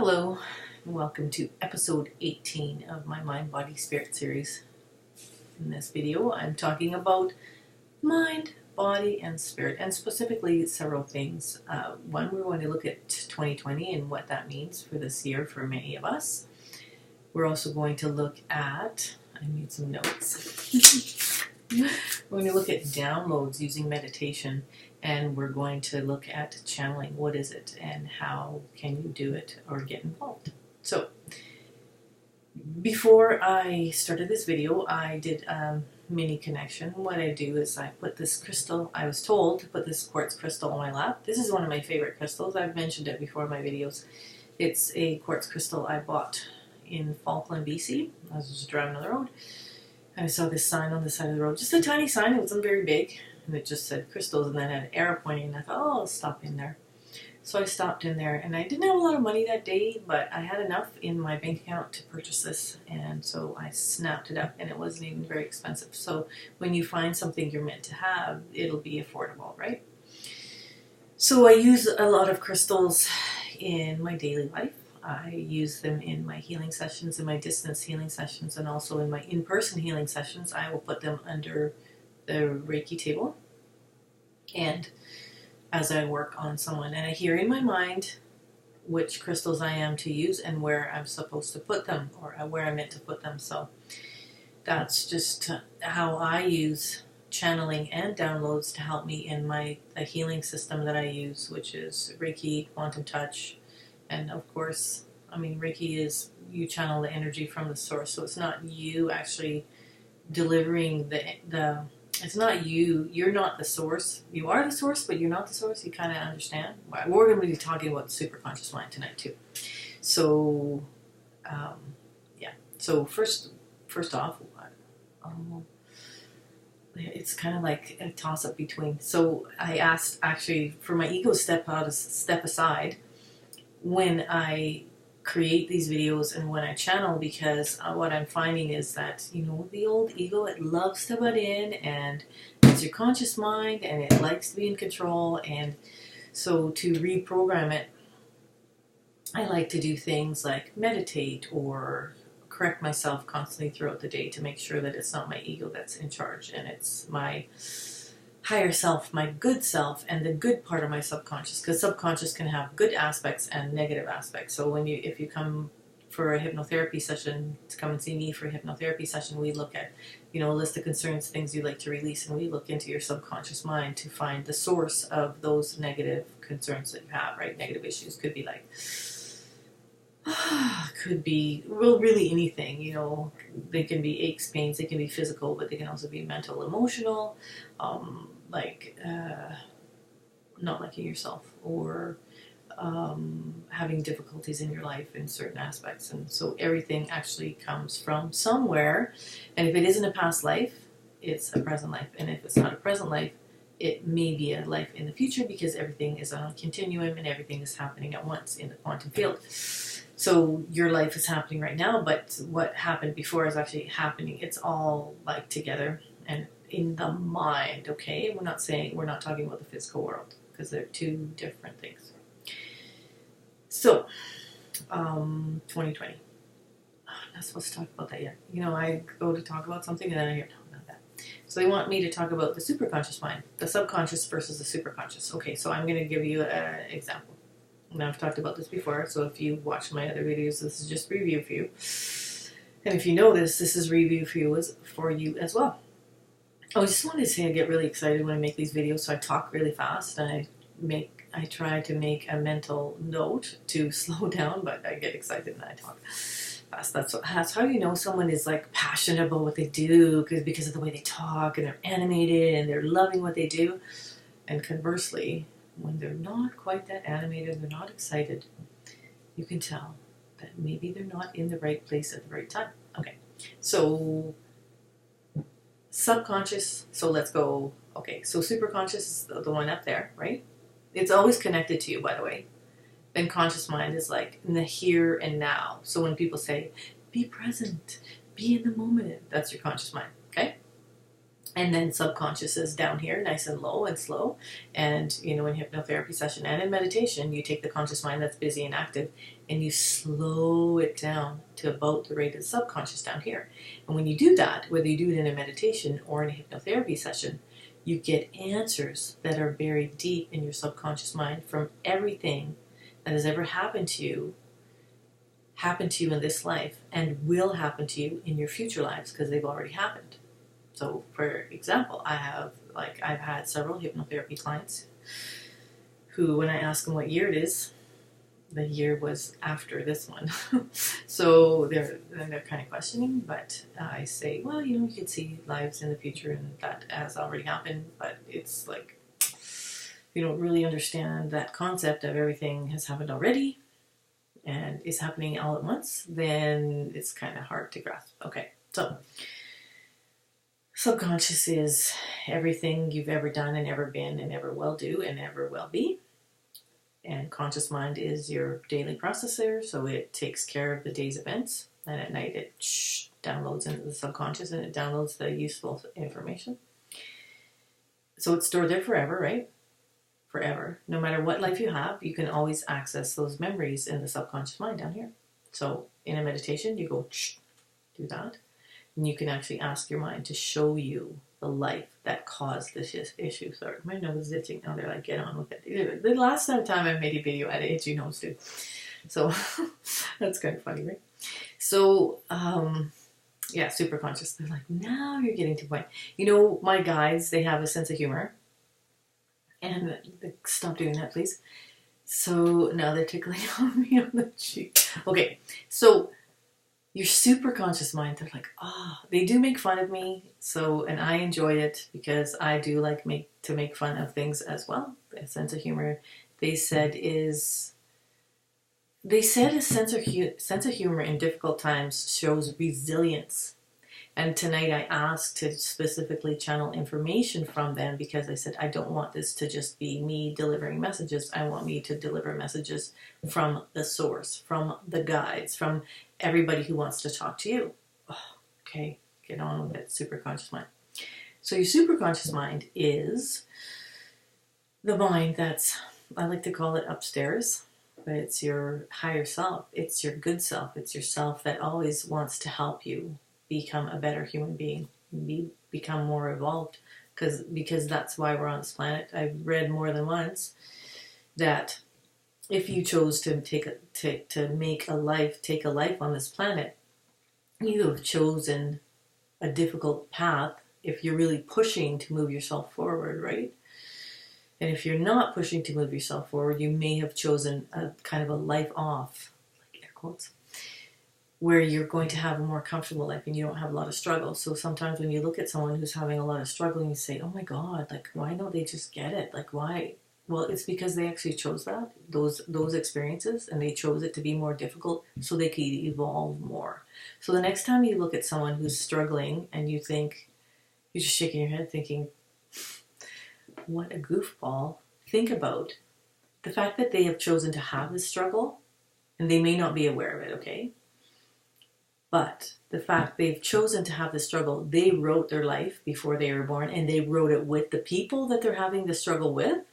Hello, and welcome to episode 18 of my Mind, Body, Spirit series. In this video, I'm talking about mind, body, and spirit, and specifically several things. One, we're going to look at 2020 and what that means for this year for many of us. We're also going to look at, I made some notes. We're going to look at downloads using meditation, and we're going to look at channeling. What is it and how can you do it or get involved? So, before I started this video, I did a mini connection. What I do is I put this crystal, I was told to put this quartz crystal on my lap. This is one of my favorite crystals. I've mentioned it before in my videos. It's a quartz crystal I bought in Falkland, BC. I was just driving on the road. I saw this sign on the side of the road, just a tiny sign, it wasn't very big, and it just said crystals, and then had an arrow pointing, and I thought, oh, I'll stop in there. So I stopped in there, and I didn't have a lot of money that day, but I had enough in my bank account to purchase this, and so I snapped it up, and it wasn't even very expensive. So when you find something you're meant to have, it'll be affordable, right? So I use a lot of crystals in my daily life. I use them in my healing sessions, in my distance healing sessions, and also in my in-person healing sessions. I will put them under the Reiki table, and as I work on someone, and I hear in my mind which crystals I am to use and where I'm supposed to put them, or where I'm meant to put them. So that's just how I use channeling and downloads to help me in the healing system that I use, which is Reiki, Quantum Touch. And of course, I mean, Reiki is you channel the energy from the source, so it's not you actually delivering it's not you, you're not the source. You are the source, but you're not the source. You kind of understand? We're going to be talking about the superconscious mind tonight too. So, yeah. So first off, it's kind of like a toss-up between. So I asked actually for my ego step aside when I create these videos and when I channel, because what I'm finding is that, the old ego, it loves to butt in, and it's your conscious mind, and it likes to be in control. And so to reprogram it, I like to do things like meditate or correct myself constantly throughout the day to make sure that it's not my ego that's in charge, and it's my higher self, my good self, and the good part of my subconscious, because subconscious can have good aspects and negative aspects. So if you come for a hypnotherapy session, to come and see me for a hypnotherapy session, we look at, a list of concerns, things you'd like to release, and we look into your subconscious mind to find the source of those negative concerns that you have, right? Negative issues could be like, really anything, they can be aches, pains, they can be physical, but they can also be mental, emotional, not liking yourself, or having difficulties in your life in certain aspects. And so everything actually comes from somewhere, and if it isn't a past life, it's a present life, and if it's not a present life, it may be a life in the future, because everything is on a continuum and everything is happening at once in the quantum field. So your life is happening right now, but what happened before is actually happening. It's all like together and in the mind, okay? We're not talking about the physical world, because they're two different things. So, 2020. I'm not supposed to talk about that yet. I go to talk about something and then I hear, no, not that. So they want me to talk about the superconscious mind, the subconscious versus the superconscious. Okay, so I'm going to give you an example. And I've talked about this before, so if you watch my other videos, this is just review for you. And if you know this is review for you as well. I just wanted to say I get really excited when I make these videos, so I talk really fast, and I try to make a mental note to slow down, but I get excited and I talk fast. That's how you know someone is like passionate about what they do, because of the way they talk, and they're animated and they're loving what they do. And conversely, when they're not quite that animated, they're not excited, you can tell that maybe they're not in the right place at the right time. Okay, so subconscious, so let's go. Okay, so superconscious is the one up there, right? It's always connected to you, by the way. Then conscious mind is like in the here and now. So when people say, be present, be in the moment, that's your conscious mind, okay? And then subconscious is down here, nice and low and slow. And, you know, in hypnotherapy session and in meditation, you take the conscious mind that's busy and active and you slow it down to about the rate of the subconscious down here. And when you do that, whether you do it in a meditation or in a hypnotherapy session, you get answers that are buried deep in your subconscious mind from everything that has ever happened to you in this life and will happen to you in your future lives because they've already happened. So, for example, I've had several hypnotherapy clients who, when I ask them what year it is, the year was after this one. So they're kind of questioning, but I say, well, you know, you could see lives in the future and that has already happened, but it's like, if you don't really understand that concept of everything has happened already and is happening all at once, then it's kind of hard to grasp. Okay, so subconscious is everything you've ever done and ever been and ever will do and ever will be. And conscious mind is your daily processor, so it takes care of the day's events. And at night it downloads into the subconscious and it downloads the useful information. So it's stored there forever, right? Forever. No matter what life you have, you can always access those memories in the subconscious mind down here. So in a meditation, you go do that. And you can actually ask your mind to show you the life that caused this issue. Sorry, my nose is itching now. They're like, get on with it. The last time I made a video, I had an itchy nose too. So that's kind of funny, right? So, yeah, super conscious. They're like, now you're getting to the point. You know, my guides, they have a sense of humor. And stop doing that, please. So now they're tickling on me on the cheek. Okay, so your super conscious mind, they're like, they do make fun of me. So, and I enjoy it because I do like to make fun of things as well. A sense of humor, they said a sense of humor in difficult times shows resilience. And tonight I asked to specifically channel information from them because I said, I don't want this to just be me delivering messages. I want me to deliver messages from the source, from the guides, from everybody who wants to talk to you. Okay, get on with it, superconscious mind. So your superconscious mind is the mind that's, I like to call it upstairs, but it's your higher self. It's your good self. It's your self that always wants to help you become a better human being, become more evolved, because that's why we're on this planet. I've read more than once that if you chose to take a life on this planet, you have chosen a difficult path if you're really pushing to move yourself forward, right? And if you're not pushing to move yourself forward, you may have chosen a kind of a life off, like air quotes, where you're going to have a more comfortable life and you don't have a lot of struggle. So sometimes when you look at someone who's having a lot of struggle and you say, oh my God, like, why don't they just get it? Like, why? Well, it's because they actually chose those experiences, and they chose it to be more difficult so they could evolve more. So the next time you look at someone who's struggling and you think, you're just shaking your head thinking, what a goofball, think about the fact that they have chosen to have this struggle, and they may not be aware of it, okay? But the fact they've chosen to have the struggle, they wrote their life before they were born, and they wrote it with the people that they're having the struggle with.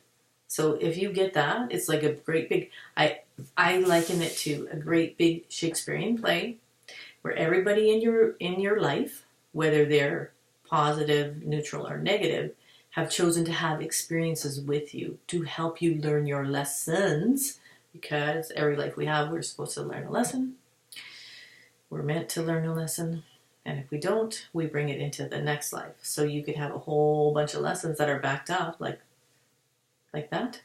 So if you get that, it's like a great big, I liken it to a great big Shakespearean play where everybody in your life, whether they're positive, neutral, or negative, have chosen to have experiences with you to help you learn your lessons, because every life we have, we're supposed to learn a lesson. We're meant to learn a lesson, and if we don't, we bring it into the next life. So you could have a whole bunch of lessons that are backed up, like that.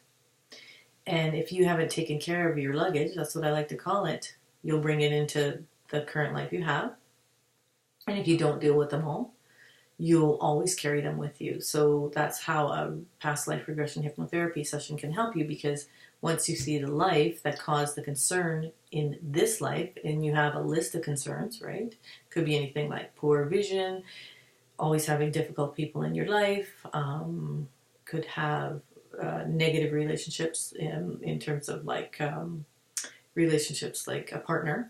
And if you haven't taken care of your luggage, that's what I like to call it, you'll bring it into the current life you have. And if you don't deal with them all, you'll always carry them with you. So that's how a past life regression hypnotherapy session can help you, because once you see the life that caused the concern in this life, and you have a list of concerns, right? Could be anything like poor vision, always having difficult people in your life, could have negative relationships in terms of like relationships like a partner.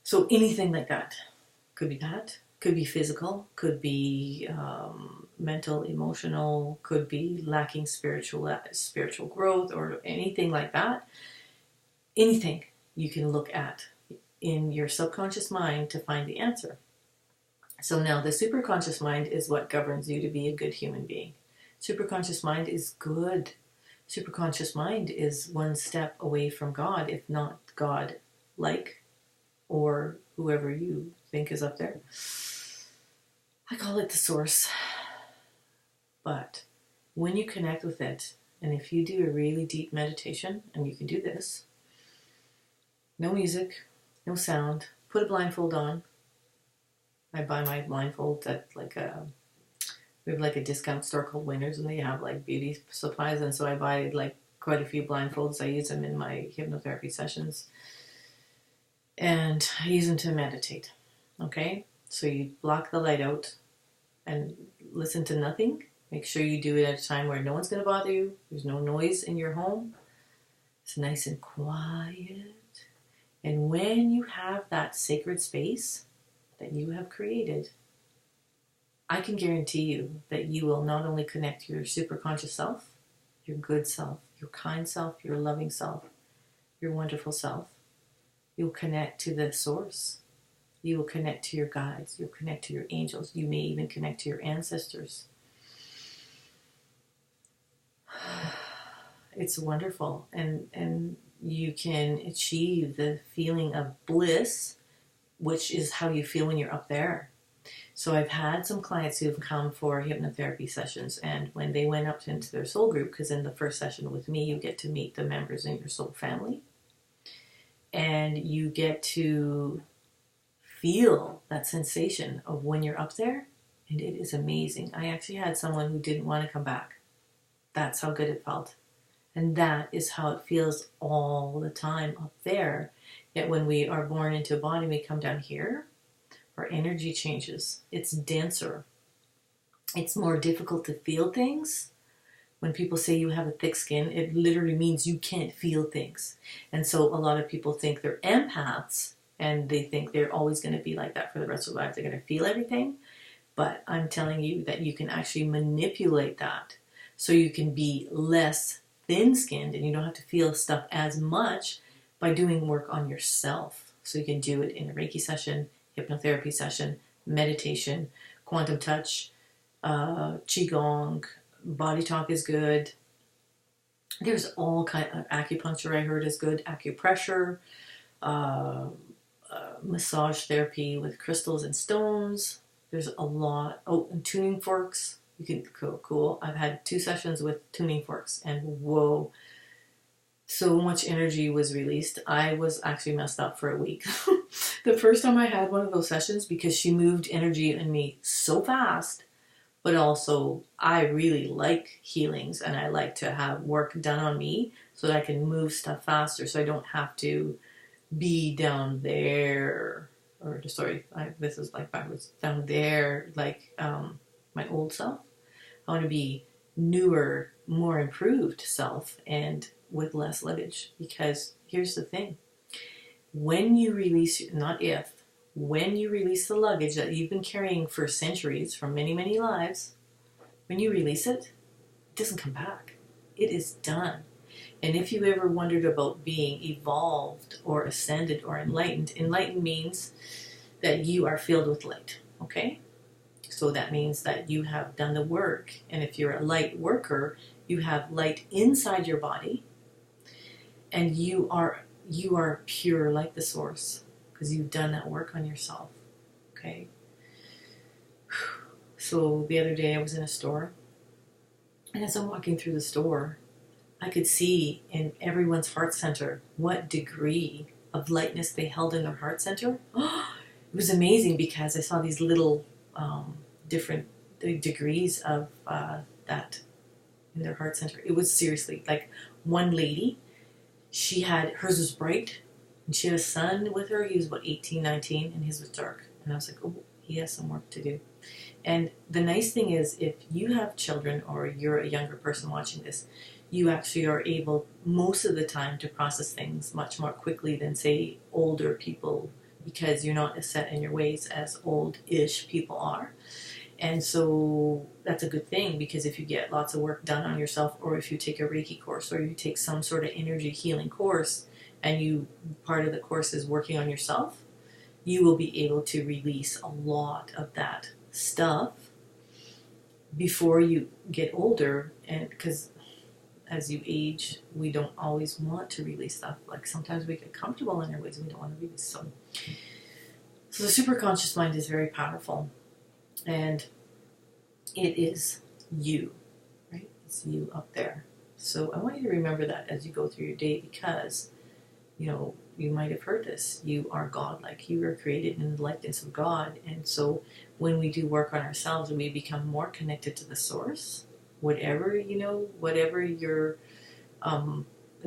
So anything like that. Could Could be physical, could be mental, emotional, could be lacking spiritual growth or anything like that. Anything you can look at in your subconscious mind to find the answer. So now the superconscious mind is what governs you to be a good human being. Superconscious mind is good. Superconscious mind is one step away from God, if not God like, or whoever you think is up there. I call it the source. But when you connect with it, and if you do a really deep meditation, and you can do this, no music, no sound, put a blindfold on. I buy my blindfolds at we have like a discount store called Winners, and they have like beauty supplies, and so I buy like quite a few blindfolds. I use them in my hypnotherapy sessions, and I use them to meditate. Okay, so you block the light out and listen to nothing. Make sure you do it at a time where no one's going to bother you. There's no noise in your home. It's nice and quiet. And when you have that sacred space that you have created, I can guarantee you that you will not only connect to your superconscious self, your good self, your kind self, your loving self, your wonderful self. You'll connect to the source. You will connect to your guides. You'll connect to your angels. You may even connect to your ancestors. It's wonderful. And you can achieve the feeling of bliss, which is how you feel when you're up there. So I've had some clients who have come for hypnotherapy sessions, and when they went up into their soul group, because in the first session with me, you get to meet the members in your soul family, and you get to feel that sensation of when you're up there, and it is amazing. I actually had someone who didn't want to come back. That's how good it felt. And that is how it feels all the time up there. Yet when we are born into a body, we come down here, our energy changes. It's denser. It's more difficult to feel things. When people say you have a thick skin, it literally means you can't feel things. And so a lot of people think they're empaths, and they think they're always going to be like that for the rest of their life. They're going to feel everything. But I'm telling you that you can actually manipulate that so you can be less thin-skinned and you don't have to feel stuff as much by doing work on yourself. So you can do it in a Reiki session, hypnotherapy session, meditation, quantum touch, qigong, body talk is good. There's all kind of acupuncture I heard is good, acupressure, massage therapy with crystals and stones. There's a lot. Oh, and tuning forks. You can cool. I've had 2 sessions with tuning forks, and whoa, so much energy was released. I was actually messed up for a week. The first time I had one of those sessions, because she moved energy in me so fast, but also I really like healings, and I like to have work done on me so that I can move stuff faster, so I don't have to be down there, or sorry, this is like backwards, down there, like my old self. I want to be newer, more improved self, and with less luggage. Because here's the thing. When you release, not if, when you release the luggage that you've been carrying for centuries, from many, many lives, when you release it, it doesn't come back. It is done. And if you ever wondered about being evolved or ascended or enlightened, enlightened means that you are filled with light, okay? So that means that you have done the work. And if you're a light worker, you have light inside your body, and you are pure like the source, because you've done that work on yourself. Okay. So the other day I was in a store, and as I'm walking through the store, I could see in everyone's heart center what degree of lightness they held in their heart center. It was amazing, because I saw these little different degrees of that in their heart center. It was seriously like one lady, hers was bright, and she had a son with her. He was about 18, 19, and his was dark. And I was like, oh, he has some work to do. And the nice thing is, if you have children or you're a younger person watching this, you actually are able most of the time to process things much more quickly than, say, older people because you're not as set in your ways as old-ish people are. And so that's a good thing, because if you get lots of work done on yourself, or if you take a Reiki course, or you take some sort of energy healing course, and part of the course is working on yourself, you will be able to release a lot of that stuff before you get older. And because as you age, we don't always want to release stuff. Like sometimes we get comfortable in our ways and we don't want to release. So the superconscious mind is very powerful, and it is you, right? It's you up there. So I want you to remember that as you go through your day, because you might have heard this. You are God-like. You were created in the likeness of God. And so when we do work on ourselves and we become more connected to the source, whatever your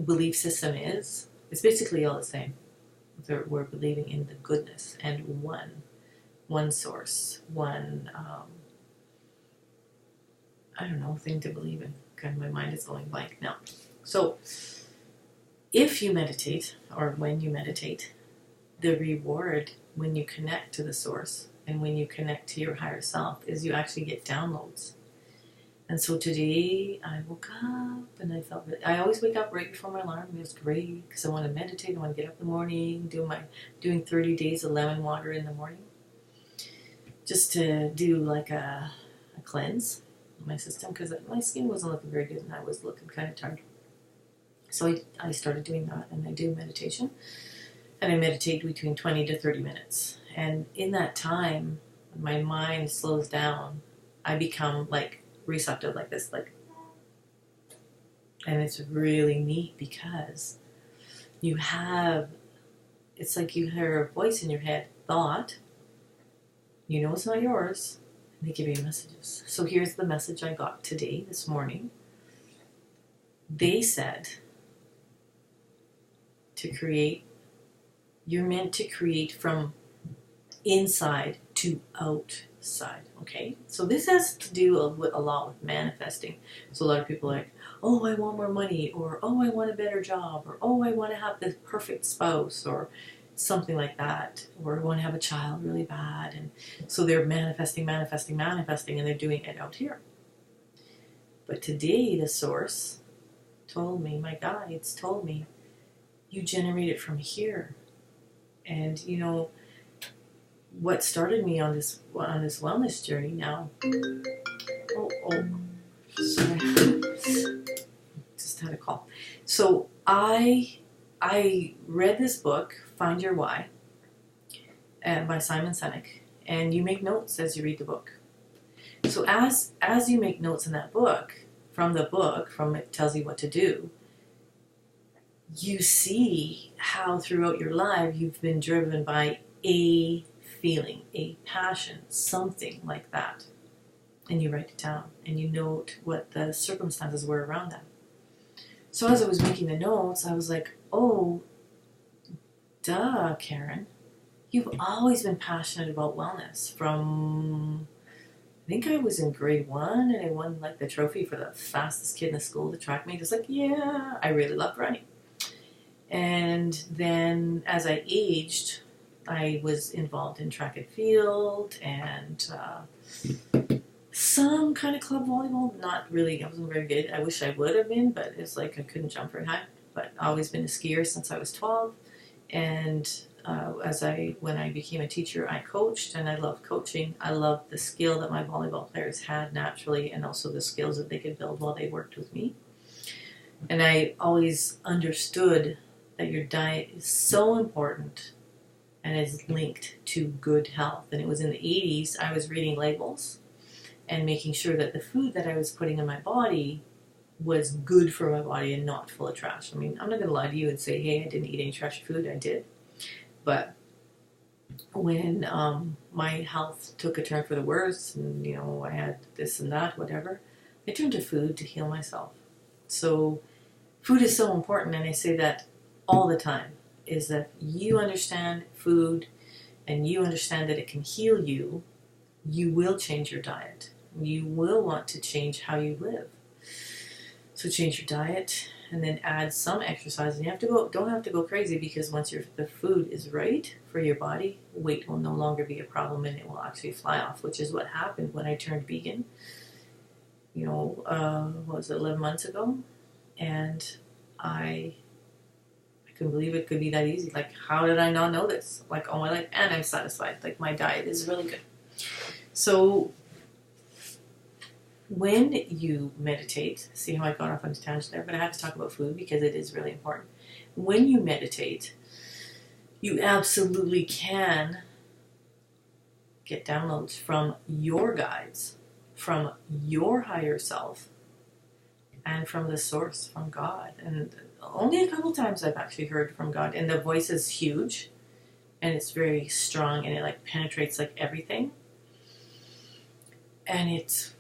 belief system is, it's basically all the same. We're believing in the goodness and one source, one, thing to believe in. Kind of my mind is going blank now. So if you meditate, or when you meditate, the reward when you connect to the source and when you connect to your higher self is you actually get downloads. And so today I woke up and I felt that I always wake up right before my alarm. It was great because I want to meditate. I want to get up in the morning, doing 30 days of lemon water in the morning, just to do like a cleanse of my system, because my skin wasn't looking very good and I was looking kind of tired. So I started doing that, and I do meditation, and I meditate between 20 to 30 minutes. And in that time, my mind slows down. I become like receptive, like this, and it's really neat because it's like you hear a voice in your head, thought, it's not yours, and they give you messages. So here's the message I got today, this morning. They said, you're meant to create from inside to outside, okay? So this has to do a lot with manifesting. So a lot of people are like, oh, I want more money, or oh, I want a better job, or oh, I want to have the perfect spouse, or something like that, or I want to have a child really bad. And so they're manifesting, and they're doing it out here. But today the source told me, my guides told me, you generate it from here. And what started me on this wellness journey now. Sorry. Just had a call. So I read this book, Find Your Why, by Simon Sinek, and you make notes as you read the book. So as you make notes in that book, from it tells you what to do, you see how throughout your life you've been driven by a feeling, a passion, something like that. And you write it down, and you note what the circumstances were around that. So as I was making the notes, I was like, oh, duh, Karen. You've always been passionate about wellness. From, I think I was in grade 1, and I won like the trophy for the fastest kid in the school, the track meet. I was like, yeah, I really loved running. And then as I aged, I was involved in track and field and some kind of club volleyball. Not really, I wasn't very good. I wish I would have been, but it's like I couldn't jump very high. But I've always been a skier since I was 12. And when I became a teacher, I coached, and I loved coaching. I loved the skill that my volleyball players had naturally, and also the skills that they could build while they worked with me. And I always understood that your diet is so important and is linked to good health. And it was in the 80s, I was reading labels and making sure that the food that I was putting in my body was good for my body and not full of trash. I mean, I'm not going to lie to you and say, hey, I didn't eat any trashy food. I did. But when my health took a turn for the worse, and, I had this and that, whatever, I turned to food to heal myself. So food is so important, and I say that all the time, is that you understand food and you understand that it can heal you, you will change your diet. You will want to change how you live. So change your diet, and then add some exercise. And you have to don't have to go crazy, because once the food is right for your body, weight will no longer be a problem and it will actually fly off, which is what happened when I turned vegan. What was it, 11 months ago? And I couldn't believe it could be that easy. Like, how did I not know this? Like, all my life, and I'm satisfied. Like, my diet is really good. So when you meditate, see how I got off on a tangent there, but I have to talk about food because it is really important. When you meditate, you absolutely can get downloads from your guides, from your higher self, and from the source, from God. And only a couple times I've actually heard from God, and the voice is huge, and it's very strong, and it like penetrates like everything. And it's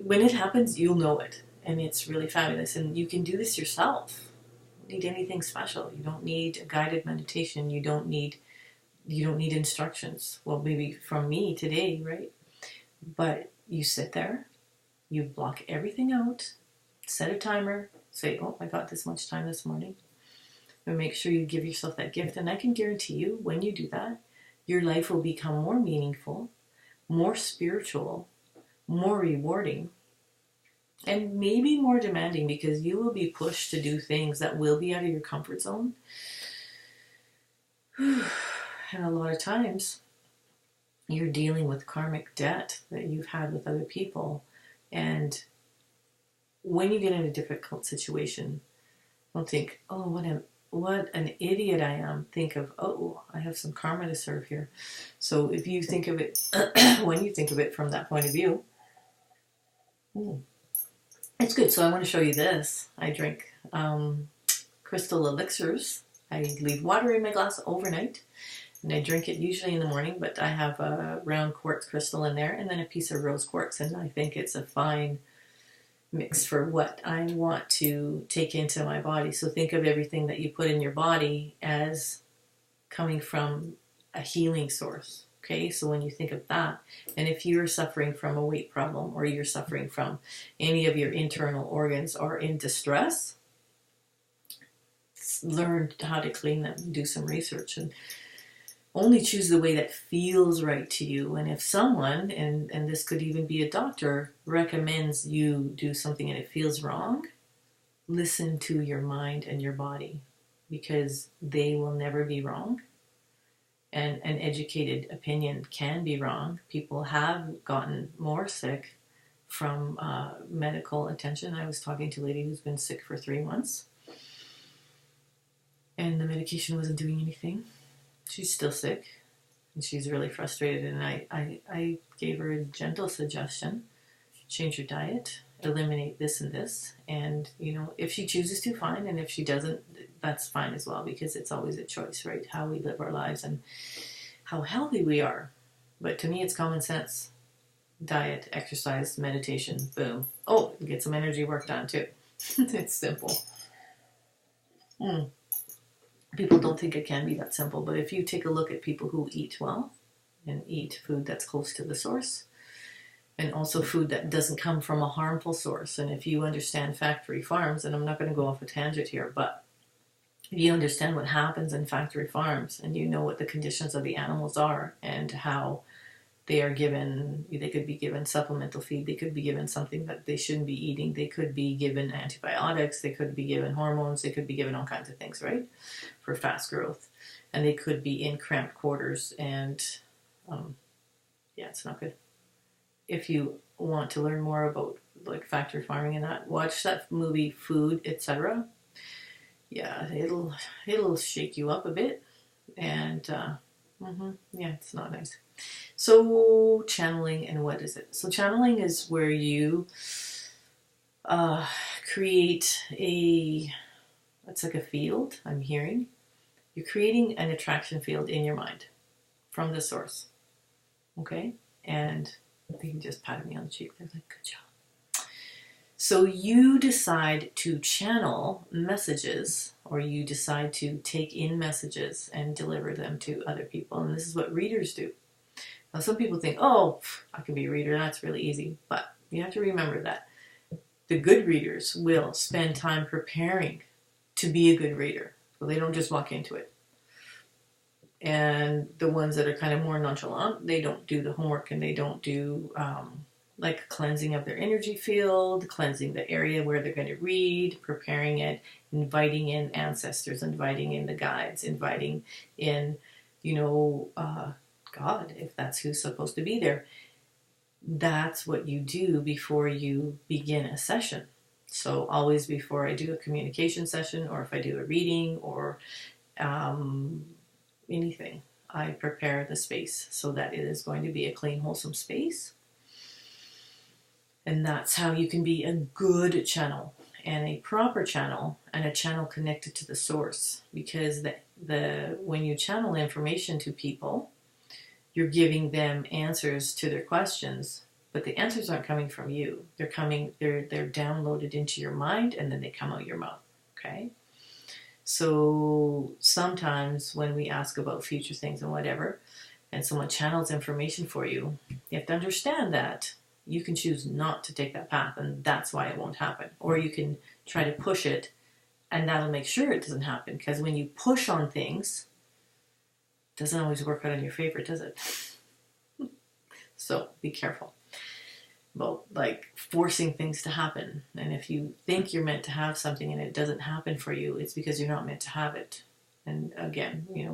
when it happens, you'll know it, and it's really fabulous. And you can do this yourself. You don't need anything special. You don't need a guided meditation. You don't need instructions. Well, maybe from me today, right? But you sit there, you block everything out, set a timer, say, oh, I got this much time this morning, and make sure you give yourself that gift. And I can guarantee you, when you do that, your life will become more meaningful, more spiritual, more rewarding, and maybe more demanding, because you will be pushed to do things that will be out of your comfort zone. And a lot of times you're dealing with karmic debt that you've had with other people. And when you get in a difficult situation, don't think, oh, what an idiot I am. Think of, oh, I have some karma to serve here. So if you think of it, when you think of it from that point of view, it's good. So I want to show you this. I drink crystal elixirs. I leave water in my glass overnight, and I drink it usually in the morning, but I have a round quartz crystal in there and then a piece of rose quartz, and I think it's a fine mix for what I want to take into my body. So think of everything that you put in your body as coming from a healing source. Okay, so when you think of that, and if you're suffering from a weight problem, or you're suffering from any of your internal organs are in distress, learn how to clean them, do some research, and only choose the way that feels right to you. And if someone, and this could even be a doctor, recommends you do something and it feels wrong, listen to your mind and your body, because they will never be wrong. And an educated opinion can be wrong. People have gotten more sick from medical attention. I was talking to a lady who's been sick for 3 months, and the medication wasn't doing anything. She's still sick, and she's really frustrated. And I gave her a gentle suggestion: change your diet, eliminate this and this. And, if she chooses to, fine. And if she doesn't, that's fine as well, because it's always a choice, right? How we live our lives and how healthy we are. But to me, it's common sense. Diet, exercise, meditation, boom. Oh, get some energy work done too. It's simple. People don't think it can be that simple, but if you take a look at people who eat well and eat food that's close to the source, and also food that doesn't come from a harmful source, and if you understand factory farms, and I'm not going to go off a tangent here, but if you understand what happens in factory farms, and you know what the conditions of the animals are, and how they could be given supplemental feed, they could be given something that they shouldn't be eating, they could be given antibiotics, they could be given hormones, they could be given all kinds of things, right, for fast growth, and they could be in cramped quarters, and it's not good. If you want to learn more about like factory farming and that, watch that movie Food, etc. Yeah, it'll shake you up a bit, and it's not nice. So channeling, and what is it? So channeling is where you create it's like a field. I'm hearing you're creating an attraction field in your mind from the source. Okay, and they can just pat me on the cheek. They're like, good job. So you decide to channel messages, or you decide to take in messages and deliver them to other people. And this is what readers do. Now, some people think, oh, I can be a reader. That's really easy. But you have to remember that The good readers will spend time preparing to be a good reader. So they don't just walk into it. And the ones that are kind of more nonchalant, they don't do the homework and they don't do like cleansing of their energy field, cleansing the area where they're going to read, preparing it, inviting in ancestors, inviting in the guides, inviting in, God, if that's who's supposed to be there. That's what you do before you begin a session. So always before I do a communication session, or if I do a reading or anything, I prepare the space so that it is going to be a clean, wholesome space. And that's how you can be a good channel and a proper channel and a channel connected to the source. Because when you channel information to people, you're giving them answers to their questions, but the answers aren't coming from you. They're downloaded into your mind and then they come out your mouth. Okay? So sometimes when we ask about future things and whatever, and someone channels information for you, you have to understand that you can choose not to take that path, and that's why it won't happen. Or you can try to push it, and that'll make sure it doesn't happen. Because when you push on things, it doesn't always work out in your favor, does it? So be careful about forcing things to happen. And if you think you're meant to have something and it doesn't happen for you, it's because you're not meant to have it. And again, we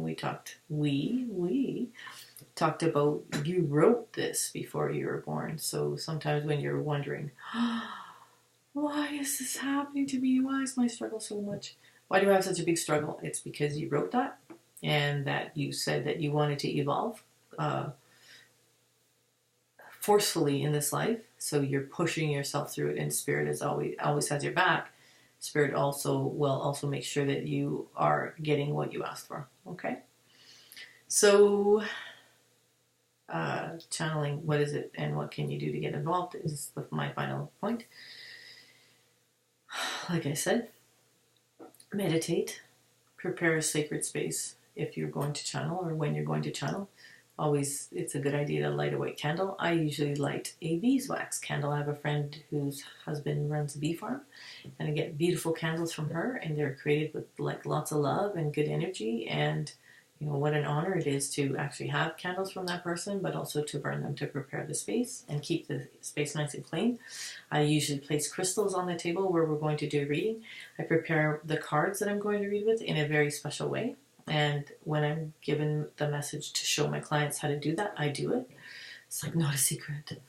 talked about you wrote this before you were born. So sometimes when you're wondering, why is this happening to me? Why is my struggle so much? Why do I have such a big struggle? It's because you wrote that, and that you said that you wanted to evolve forcefully in this life. So you're pushing yourself through it, and Spirit is always has your back. Spirit will make sure that you are getting what you asked for. Okay? So channeling, what is it and what can you do to get involved is my final point. Like I said, meditate, prepare a sacred space if you're going to channel or when you're going to channel. Always, it's a good idea to light a white candle. I usually light a beeswax candle. I have a friend whose husband runs a bee farm, and I get beautiful candles from her, and they're created with lots of love and good energy. And what an honor it is to actually have candles from that person, but also to burn them to prepare the space and keep the space nice and clean. I usually place crystals on the table where we're going to do a reading. I prepare the cards that I'm going to read with in a very special way. And when I'm given the message to show my clients how to do that, I do it. It's not a secret.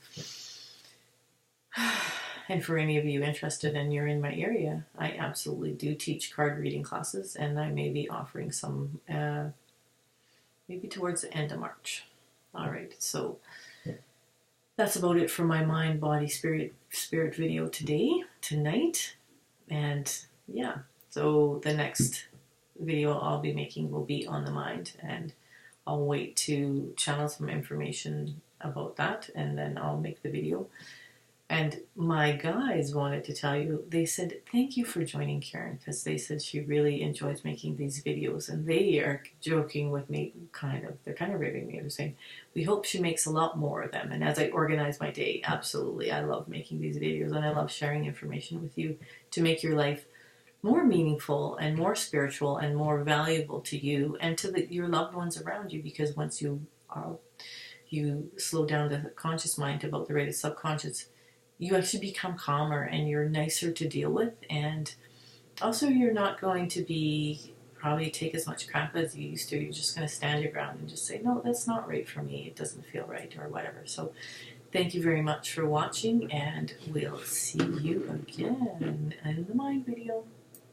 And for any of you interested and you're in my area, I absolutely do teach card reading classes, and I may be offering some maybe towards the end of March. All right, so that's about it for my mind, body, spirit video tonight. And yeah, so the next video I'll be making will be on the mind, and I'll wait to channel some information about that, and then I'll make the video. And my guys wanted to tell you, they said, thank you for joining Karen, because they said she really enjoys making these videos, and they are joking with me, they're kind of ribbing me. They're saying, we hope she makes a lot more of them. And as I organize my day, absolutely, I love making these videos, and I love sharing information with you to make your life more meaningful and more spiritual and more valuable to you and to your loved ones around you. Because once you slow down the conscious mind about the rate of subconscious, you actually become calmer and you're nicer to deal with. And also you're not going to probably take as much crap as you used to. You're just going to stand your ground and just say, no, that's not right for me. It doesn't feel right or whatever. So thank you very much for watching, and we'll see you again in the mind video.